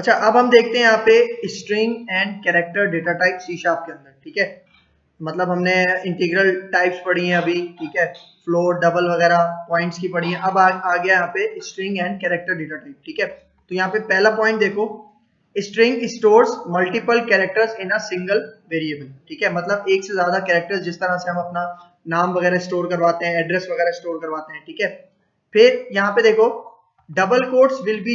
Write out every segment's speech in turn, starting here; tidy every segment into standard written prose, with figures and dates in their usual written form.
अच्छा, अब हम देखते हैं यहाँ पे string and character data type C sharp के अंदर। ठीक है, मतलब हमने इंटीग्रल टाइप्स पढ़ी हैं अभी। ठीक है, फ्लोट, डबल वगैरह पॉइंट्स की पढ़ी है। अब आ गया यहाँ पे string and character data type. ठीक है, तो यहाँ पे पहला पॉइंट देखो, string stores multiple characters in a single variable. ठीक है, मतलब एक से ज्यादा कैरेक्टर्स, जिस तरह से हम अपना नाम वगैरह स्टोर करवाते हैं, एड्रेस वगैरह स्टोर करवाते हैं। ठीक है, फिर यहाँ पे देखो double quotes will be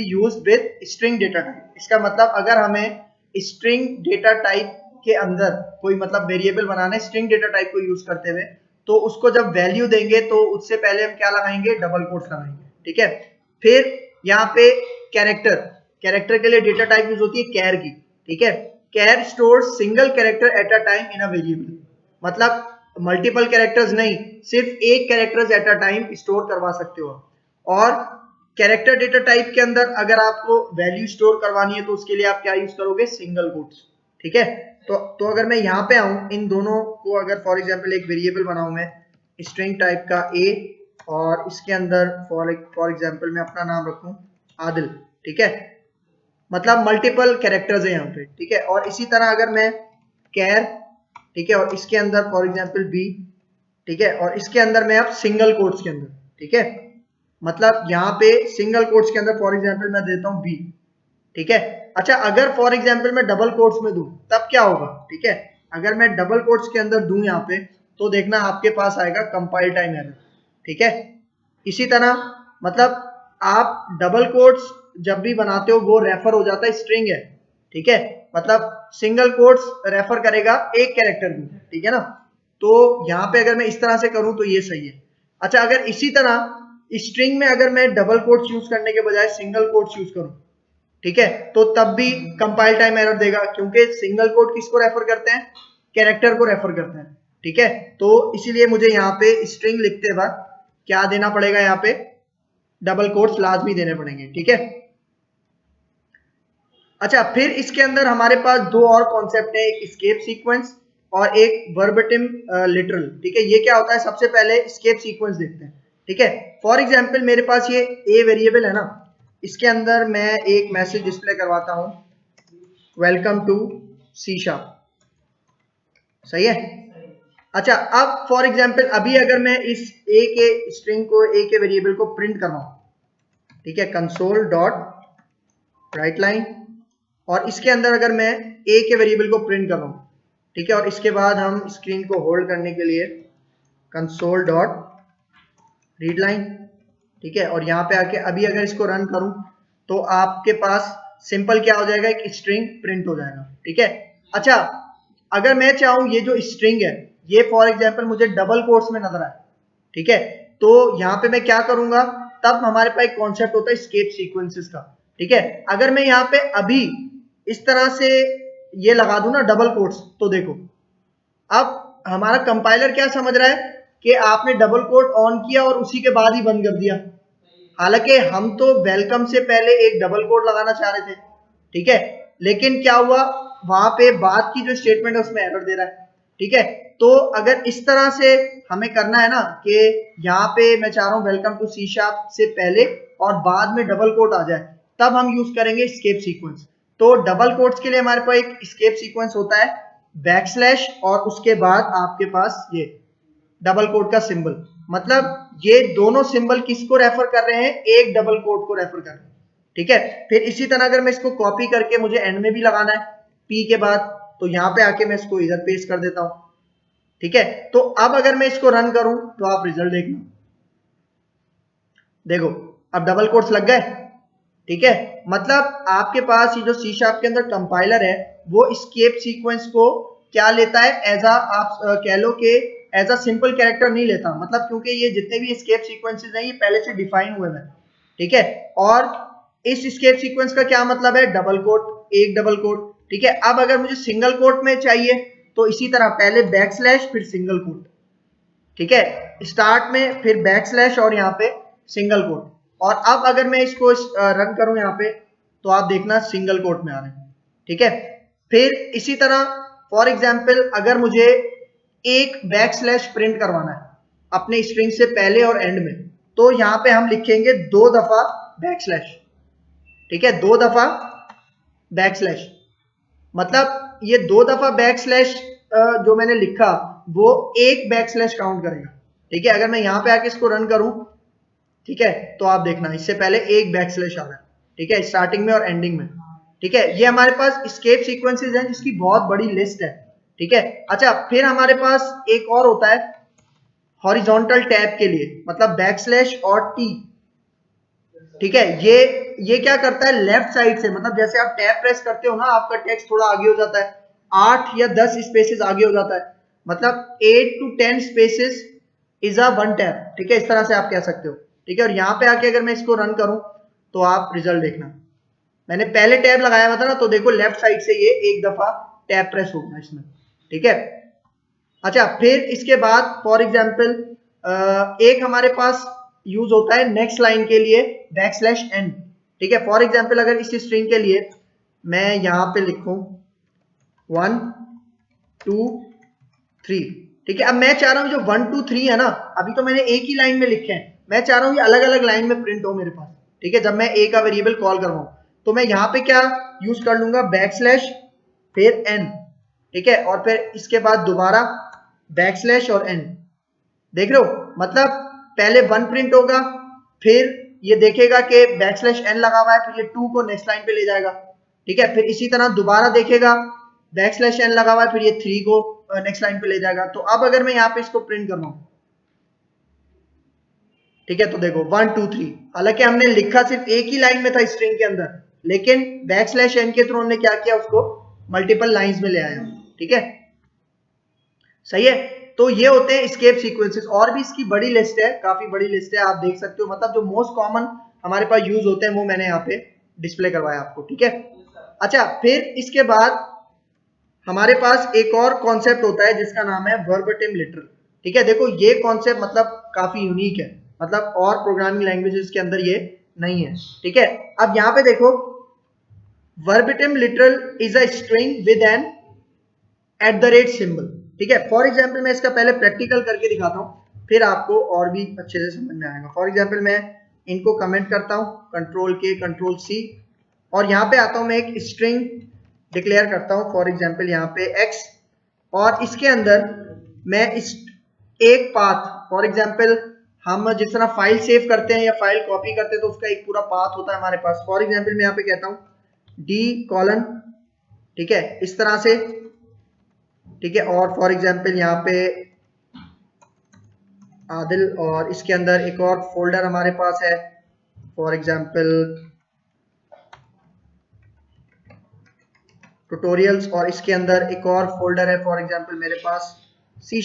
used with string data type. इसका मतलब अगर हमें स्ट्रिंग डेटा टाइप के अंदर कोई मतलब वेरिएबल बनाना है स्ट्रिंग डेटा टाइप को यूज करते हुए, तो उसको जब वैल्यू देंगे तो उससे पहले हम क्या लगाएंगे, डबल कोट्स लगाएंगे। ठीक है, फिर यहाँ पे कैरेक्टर के लिए डेटा टाइप यूज होती है कैर की। ठीक है, char stores single character at a time in a variable, मतलब मल्टीपल कैरेक्टर्स नहीं, सिर्फ एक characters at a time store करवा सकते हो। और कैरेक्टर डेटा टाइप के अंदर अगर आपको वैल्यू स्टोर करवानी है तो उसके लिए आप क्या यूज करोगे, सिंगल कोट्स। ठीक है, तो अगर मैं यहाँ पे आऊं, इन दोनों को अगर फॉर एग्जांपल एक वेरिएबल बनाऊं मैं स्ट्रिंग टाइप का ए, और इसके अंदर फॉर एग्जांपल मैं अपना नाम रखूं आदिल। ठीक है, मतलब मल्टीपल कैरेक्टर्स है यहाँ पे। ठीक है, और इसी तरह अगर मैं कैर, ठीक है, और इसके अंदर फॉर एग्जांपल बी, ठीक है, और इसके अंदर मैं अब सिंगल कोट्स के अंदर, ठीक है, मतलब यहाँ पे सिंगल कोट्स के अंदर फॉर एग्जांपल मैं देता हूँ बी। ठीक है, अच्छा अगर फॉर एग्जांपल मैं डबल कोट्स में दूं तब क्या होगा। ठीक है, अगर मैं डबल कोट्स के अंदर दूं यहाँ पे, तो देखना आपके पास आएगा कंपाइल टाइम एरर। ठीक है, इसी तरह मतलब आप डबल कोट्स जब भी बनाते हो वो रेफर हो जाता है स्ट्रिंग है। ठीक है, मतलब सिंगल कोट्स रेफर करेगा एक कैरेक्टर को। ठीक है ना, तो यहाँ पे अगर मैं इस तरह से करूं तो ये सही है। अच्छा, अगर इसी तरह स्ट्रिंग में अगर मैं डबल कोट्स यूज करने के बजाय सिंगल कोट्स यूज करूं, ठीक है, तो तब भी कंपाइल टाइम एरर देगा, क्योंकि सिंगल कोट किसको रेफर करते हैं, कैरेक्टर को रेफर करते हैं। ठीक है, तो इसीलिए मुझे यहाँ पे स्ट्रिंग लिखते वक्त क्या देना पड़ेगा, यहाँ पे डबल कोट्स लाजमी देने पड़ेंगे। ठीक है, अच्छा फिर इसके अंदर हमारे पास दो और कॉन्सेप्ट है, एक स्केप सीक्वेंस और एक वर्बटिम लिटरल। ठीक है, ये क्या होता है, सबसे पहले स्केप सीक्वेंस देखते हैं। ठीक है, फॉर एग्जांपल मेरे पास ये ए वेरिएबल है ना, इसके अंदर मैं एक मैसेज डिस्प्ले करवाता हूं, वेलकम टू सी शार्प। सही है। अच्छा, अब फॉर एग्जांपल अभी अगर मैं इस ए के स्ट्रिंग को, ए के वेरिएबल को प्रिंट करवाऊं, ठीक है, कंसोल डॉट राइट लाइन, और इसके अंदर अगर मैं ए के वेरिएबल को प्रिंट कर रहा हूं, ठीक है, और इसके बाद हम स्क्रीन को होल्ड करने के लिए कंसोल डॉट रीड लाइन, ठीक है, और यहाँ पे आके अभी अगर इसको रन करूं तो आपके पास सिंपल क्या हो जाएगा, एक स्ट्रिंग प्रिंट हो जाएगा। ठीक है, अच्छा अगर मैं चाहूं ये जो स्ट्रिंग है ये फॉर एग्जांपल मुझे डबल कोट्स में नजर आए, ठीक है, तो यहाँ पे मैं क्या करूंगा, तब हमारे पास एक कॉन्सेप्ट होता है स्केप सीक्वेंसेस का। ठीक है, अगर मैं यहाँ पे अभी इस तरह से ये लगा दूं ना डबल कोट्स, तो देखो अब हमारा कंपाइलर क्या समझ रहा है कि आपने डबल कोट ऑन किया और उसी के बाद ही बंद कर दिया, हालांकि हम तो वेलकम से पहले एक डबल कोट लगाना चाह रहे थे। ठीक है, लेकिन क्या हुआ, वहां पे बाद की जो स्टेटमेंट है उसमें एरर दे रहा है। ठीक है, तो अगर इस तरह से हमें करना है ना कि यहाँ पे मैं चाह रहा हूँ वेलकम टू सी शार्प से पहले और बाद में डबल कोट आ जाए, तब हम यूज करेंगे स्केप सीक्वेंस। तो डबल कोट्स के लिए हमारे पास एक स्केप सीक्वेंस होता है, बैकस्लैश और उसके बाद आपके पास ये डबल कोट का सिंबल, मतलब ये दोनों सिंबल किसको रेफर कर रहे हैं, एक डबल कोट को रेफर कर रहे हैं। ठीक है, फिर इसी तरह अगर मैं इसको कॉपी करके मुझे एंड में भी लगाना है पी के बाद, तो यहाँ पे आके मैं इसको इधर पेस्ट कर देता हूं। ठीक है, तो अब अगर मैं इसको रन करूं तो आप रिजल्ट देखना, देखो अब डबल कोट्स लग गए। ठीक है, मतलब आपके पास ये जो सी शार्प के अंदर कंपाइलर है वो स्केप सीक्वेंस को क्या लेता है, एज अ आप कह लो कि एज अ सिंपल कैरेक्टर नहीं लेता, मतलब क्योंकि ये जितने भी स्केप सीक्वेंसेस हैं ये पहले से डिफाइन हुए हैं। ठीक है, और इस स्केप सीक्वेंस का क्या मतलब है, डबल कोट, एक डबल कोट। ठीक है, अब अगर मुझे सिंगल कोट में चाहिए तो इसी तरह पहले बैक स्लैश फिर सिंगल कोट। ठीक है, स्टार्ट में फिर बैक स्लैश और यहाँ पे सिंगल कोट, और अब अगर मैं इसको रन करूं यहाँ पे तो आप देखना सिंगल कोट में आ रहे हैं। ठीक है, फिर इसी तरह फॉर एग्जांपल अगर मुझे एक बैक स्लैश प्रिंट करवाना है अपने स्ट्रिंग से पहले और एंड में, तो यहाँ पे हम लिखेंगे 2 दफा बैक स्लैश। ठीक है, 2 दफा बैकस्लैश, मतलब ये 2 दफा बैकस्लैश जो मैंने लिखा वो एक बैकस्लैश काउंट करेगा। ठीक है, अगर मैं यहां पे आके इसको रन करूं, ठीक है, तो आप देखना इससे पहले एक बैकस्लैश आ रहा है, ठीक है, स्टार्टिंग में और एंडिंग में। ठीक है, ये हमारे पास एस्केप सीक्वेंसेस हैं जिसकी बहुत बड़ी लिस्ट है। ठीक है, अच्छा, फिर हमारे पास एक और होता है हॉरिजॉन्टल टैब के लिए, मतलब बैकस्लैश और टी। ठीक है, ये क्या करता है, लेफ्ट साइड से, मतलब जैसे आप टैब प्रेस करते हो ना, आपका टेक्स्ट थोड़ा आगे हो जाता है, 8 या 10 स्पेसेस आगे हो जाता है, मतलब 8 to 10 spaces is a one tab. ठीक है, इस तरह से आप कह सकते हो। ठीक है, और यहाँ पे आके अगर मैं इसको रन करूं तो आप रिजल्ट देखना, मैंने पहले टैब लगाया हुआ था ना, तो देखो लेफ्ट साइड से ये एक दफा टैब प्रेस होगा इसमें। ठीक है, अच्छा, फिर इसके बाद फॉर एग्जाम्पल एक हमारे पास यूज होता है नेक्स्ट लाइन के लिए बैकस्लैश एन। ठीक है, फॉर एग्जाम्पल अगर इस स्ट्रिंग के लिए मैं यहां पे लिखूं 1 2 3, ठीक है, अब मैं चाह रहा हूं जो 1 2 3 है ना, अभी तो मैंने एक ही लाइन में लिखे हैं, मैं चाह रहा हूं ये अलग अलग लाइन में प्रिंट हो मेरे पास। ठीक है, जब मैं ए का वेरिएबल कॉल करवाऊं तो मैं यहां पे क्या यूज कर लूंगा, बैकस्लैश फिर एन। ठीक है, और फिर इसके बाद दोबारा बैकस्लैश और एन। देख रहे हो, मतलब पहले 1 प्रिंट होगा, फिर ये देखेगा कि बैकस्लैश एन लगा हुआ है, फिर ये 2 को नेक्स्ट लाइन पे ले जाएगा। ठीक है, फिर इसी तरह दोबारा देखेगा बैकस्लैश एन लगा हुआ है, फिर ये 3 को नेक्स्ट लाइन पे ले जाएगा। तो अब अगर मैं यहाँ पे इसको प्रिंट कर रहा हूं, ठीक है, तो देखो 1 2 3, हालांकि हमने लिखा सिर्फ एक ही लाइन में था स्ट्रिंग के अंदर, लेकिन बैकस्लैश एन के थ्रू हमने क्या किया, उसको मल्टीपल लाइंस में ले आया। ठीक है, सही है। तो ये होते हैं एस्केप सीक्वेंसेस, और भी इसकी बड़ी लिस्ट है, काफी बड़ी लिस्ट है, आप देख सकते हो, मतलब जो मोस्ट कॉमन हमारे पास यूज होते हैं वो मैंने यहाँ पे डिस्प्ले करवाया आपको। ठीक है, अच्छा, फिर इसके बाद हमारे पास एक और कॉन्सेप्ट होता है जिसका नाम है वर्बटिम लिटरल। ठीक है, देखो ये कॉन्सेप्ट मतलब काफी यूनिक है, मतलब और प्रोग्रामिंग लैंग्वेजेस के अंदर ये नहीं है। ठीक है, अब यहाँ पे देखो verbatim literal is a string with an @ symbol. ठीक है, फॉर एग्जाम्पल मैं इसका पहले प्रैक्टिकल करके दिखाता हूँ, फिर आपको और भी अच्छे से समझ में आएगा। फॉर एग्जाम्पल मैं इनको कमेंट करता हूँ, Ctrl+K Ctrl+C, और यहाँ पे आता हूँ, मैं एक स्ट्रिंग डिक्लेयर करता हूँ, फॉर एग्जाम्पल यहाँ पे x, और इसके अंदर मैं इस एक पाथ, फॉर एग्जाम्पल हम जिस तरह फाइल सेव करते हैं या फाइल कॉपी करते हैं तो उसका एक पूरा पाथ होता है हमारे पास। फॉर एग्जाम्पल मैं यहाँ पे कहता हूँ D:, ठीक है, इस तरह से। ठीक है, और फॉर एग्जाम्पल यहाँ पे आदिल, और इसके अंदर एक और फोल्डर हमारे पास है, फॉर एग्जाम्पल ट्यूटोरियल्स, और इसके अंदर एक और फोल्डर है, फॉर एग्जाम्पल मेरे पास C#।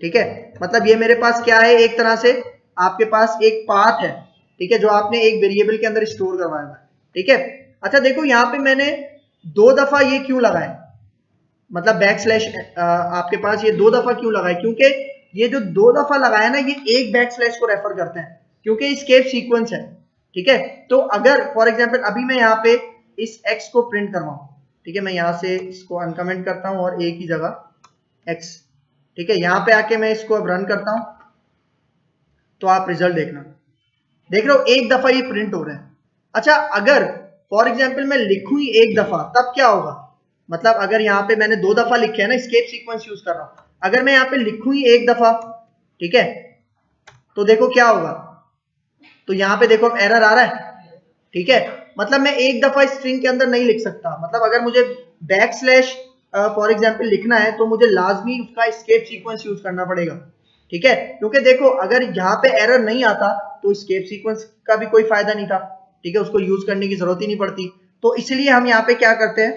ठीक है, मतलब ये मेरे पास क्या है, एक तरह से आपके पास एक पाथ है, ठीक है, जो आपने एक वेरिएबल के अंदर स्टोर करवाया है। ठीक है, अच्छा देखो यहाँ पे मैंने 2 दफा ये क्यों लगाए, मतलब बैकस्लैश आपके पास ये 2 दफा क्यों लगाए, क्योंकि ये जो 2 दफा लगाया ना, ये एक बैकस्लैश को रेफर करते हैं, क्योंकि एस्केप सीक्वेंस है। ठीक है, तो अगर फॉर एग्जांपल अभी मैं यहाँ पे इस x को प्रिंट करवाऊं, ठीक है, मैं यहाँ से इसको अनकमेंट करता हूँ और a की जगह x, ठीक है, यहाँ पे आके मैं इसको अब रन करता हूं, तो आप रिजल्ट देखना, देख रहे हो एक दफा ये प्रिंट हो रहा है। अच्छा, अगर फॉर एग्जांपल मैं लिखूं ही एक दफा, तब क्या होगा, मतलब अगर यहाँ पे मैंने 2 दफा लिखे है ना, एस्केप सीक्वेंस यूज कर रहा हूं, अगर मैं यहाँ पे लिखूं ही एक दफा, ठीक है, तो देखो क्या होगा, तो यहाँ पे देखो अब एरर आ रहा है। ठीक है, मतलब मैं एक दफा स्ट्रिंग के अंदर नहीं लिख सकता, मतलब अगर मुझे बैकस्लैश फॉर एग्जाम्पल लिखना है तो मुझे लाजमी उसका एस्केप सीक्वेंस यूज करना पड़ेगा। ठीक है, क्योंकि देखो अगर यहाँ पे एरर नहीं आता तो एस्केप सीक्वेंस का भी कोई फायदा नहीं था। ठीक है, उसको यूज करने की जरूरत ही नहीं पड़ती, तो इसलिए हम यहाँ पे क्या करते हैं,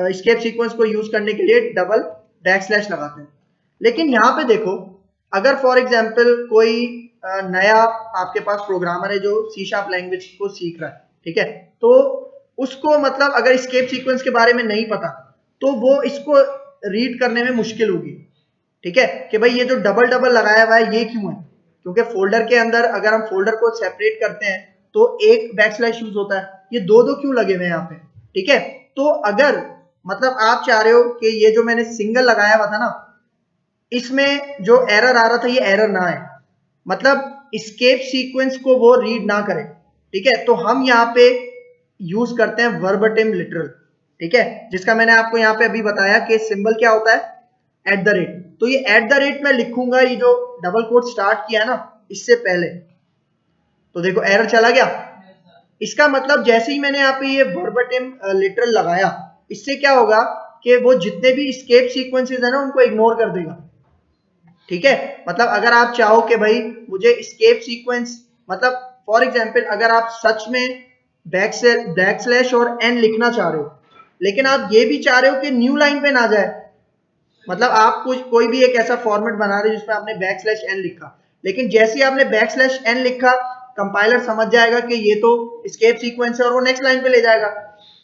एस्केप सीक्वेंस को यूज करने के लिए डबल बैकस्लैश लगाते हैं। लेकिन यहाँ पे देखो, अगर फॉर एग्जाम्पल कोई नया आपके पास प्रोग्रामर है जो C# लैंग्वेज को सीख रहा है, ठीक है, तो उसको मतलब अगर एस्केप सीक्वेंस के बारे में नहीं पता तो वो इसको रीड करने में मुश्किल होगी। ठीक है, कि भाई ये जो डबल डबल लगाया हुआ है ये क्यों है, क्योंकि फोल्डर के अंदर अगर हम फोल्डर को सेपरेट करते हैं तो एक बैकस्लैश यूज होता है, ये दो क्यों लगे हुए हैं यहाँ पे। ठीक है, तो अगर मतलब आप चाह रहे हो कि ये जो मैंने सिंगल लगाया हुआ था ना, इसमें जो एरर आ रहा था ये एरर ना आए, मतलब एस्केप सीक्वेंस को वो रीड ना करे, ठीक है। तो हम यहाँ पे यूज करते हैं वर्बटिम लिटरल, ठीक है, जिसका मैंने आपको यहाँ पे अभी बताया कि सिंबल क्या होता है, एट द रेट। तो ये एट द रेट मैं लिखूंगा, ये जो डबल कोट स्टार्ट किया ना इससे पहले, तो देखो एरर चला गया। इसका मतलब जैसे ही मैंने यहाँ पे ये वर्बटिम लिटरल लगाया, इससे क्या होगा कि वो जितने भी एस्केप सीक्वेंसेस है ना उनको इग्नोर कर देगा, ठीक है। मतलब अगर आप चाहो कि भाई मुझे एस्केप सीक्वेंस, मतलब फॉर एग्जांपल अगर आप सच में बैक स्लैश और एन लिखना चाह रहे हो, लेकिन आप ये भी चाह रहे हो कि न्यू लाइन पे ना जाए, मतलब आप कोई भी एक ऐसा फॉर्मेट बना रहे हो जिसमें आपने बैक स्लैश एन लिखा, लेकिन जैसे ही आपने बैक स्लैश एन लिखा कंपाइलर समझ जाएगा कि ये तो एस्केप सीक्वेंस है और वो नेक्स्ट लाइन पे ले जाएगा।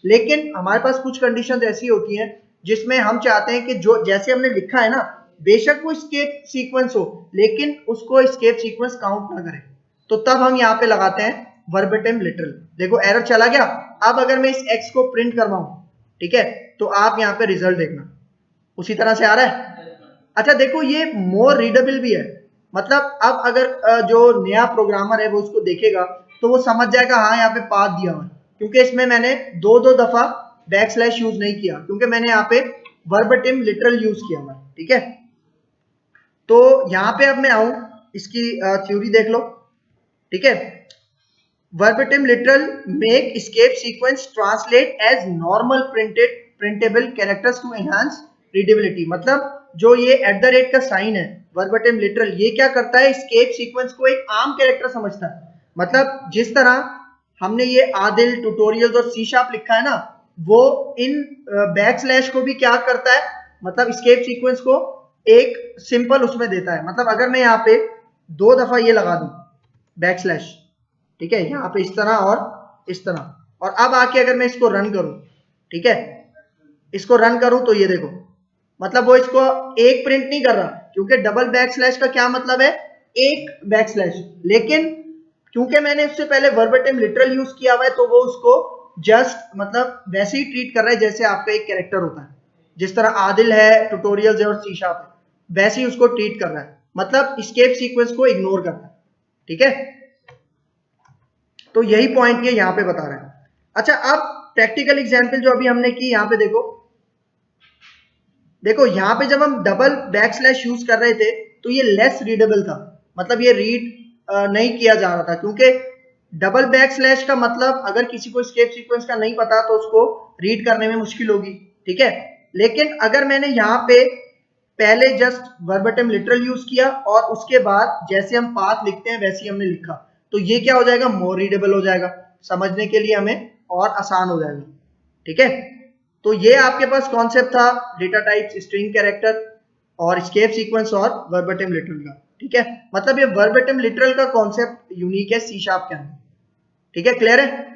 लेकिन हमारे पास कुछ कंडीशंस ऐसी होती हैं जिसमें हम चाहते हैं कि जो जैसे हमने लिखा है ना, बेशक वो एस्केप सीक्वेंस हो लेकिन उसको एस्केप सीक्वेंस काउंट ना करे, तो तब हम यहाँ पे लगाते हैं वर्बटिम लिटरल। देखो एरर चला गया। अब अगर मैं इस एक्स को प्रिंट करवाऊं, ठीक है, तो आप यहाँ पे रिजल्ट देखना उसी तरह से आ रहा है। अच्छा देखो ये मोर रीडेबल भी है, मतलब अब अगर जो नया प्रोग्रामर है वो उसको देखेगा तो वो समझ जाएगा हाँ यहाँ पे पाथ दिया हुआ है, क्योंकि इसमें मैंने दो दफा बैक स्लैश यूज नहीं किया, क्योंकि मैंने यहाँ पे वर्बटिम लिटरल यूज किया हुआ है, ठीक है। तो यहाँ पे अब मैं आऊं, इसकी थ्योरी देख लो, ठीक है। Verbatim literal make escape sequence translate as normal printable characters to enhance readability. मतलब जो ये एट द रेट का साइन है वर्बटिम लिटरल, ये क्या करता है, एस्केप सीक्वेंस को एक आम कैरेक्टर समझता है। मतलब जिस तरह हमने ये आदिल ट्यूटोरियल्स और सी शार्प लिखा है ना, वो इन बैक स्लैश को भी क्या करता है, मतलब एस्केप सीक्वेंस को एक सिंपल उसमें देता है। मतलब अगर मैं यहाँ पे दो दफा ये लगा दूं बैक स्लैश, ठीक है, यहाँ पे इस तरह और इस तरह, और अब आके अगर मैं इसको रन करूं, ठीक है, इसको रन करूं तो ये देखो, मतलब वो इसको एक प्रिंट नहीं कर रहा, क्योंकि डबल बैक स्लैश का क्या मतलब है, एक बैक स्लैश, लेकिन क्योंकि मैंने उससे पहले वर्बटिम लिटरल यूज किया हुआ है तो वो उसको जस्ट मतलब वैसे ही ट्रीट कर रहा है जैसे आपका एक कैरेक्टर होता है, जिस तरह आदिल है ट्यूटोरियल्स है और सी शार्प है, वैसे ही उसको ट्रीट कर रहा है, मतलब एस्केप सीक्वेंस को इग्नोर कर रहा है, ठीक है। तो यही पॉइंट ये यहाँ पे बता रहे हैं। अच्छा अब प्रैक्टिकल एग्जांपल जो अभी हमने की, यहाँ पे देखो, देखो यहाँ पे जब हम डबल बैक स्लैश यूज कर रहे थे तो ये लेस रीडेबल था, मतलब ये रीड नहीं किया जा रहा था, क्योंकि डबल बैक स्लैश का मतलब अगर किसी को एस्केप सीक्वेंस का नहीं पता तो उसको रीड करने में मुश्किल होगी, ठीक है। लेकिन अगर मैंने यहाँ पे पहले जस्ट वर्बटिम लिटरल यूज किया और उसके बाद जैसे हम पाथ लिखते हैं वैसे ही हमने लिखा, तो ये क्या हो जाएगा, मोर रीडेबल हो जाएगा, समझने के लिए हमें और आसान हो जाएगा, ठीक है। तो ये आपके पास कॉन्सेप्ट था डेटा टाइप्स, स्ट्रिंग कैरेक्टर और एस्केप सीक्वेंस और वर्बटिम लिटरल का, ठीक है। मतलब ये वर्बटिम लिटरल का कॉन्सेप्ट यूनिक है सी शार्प के अंदर, ठीक है, क्लियर है।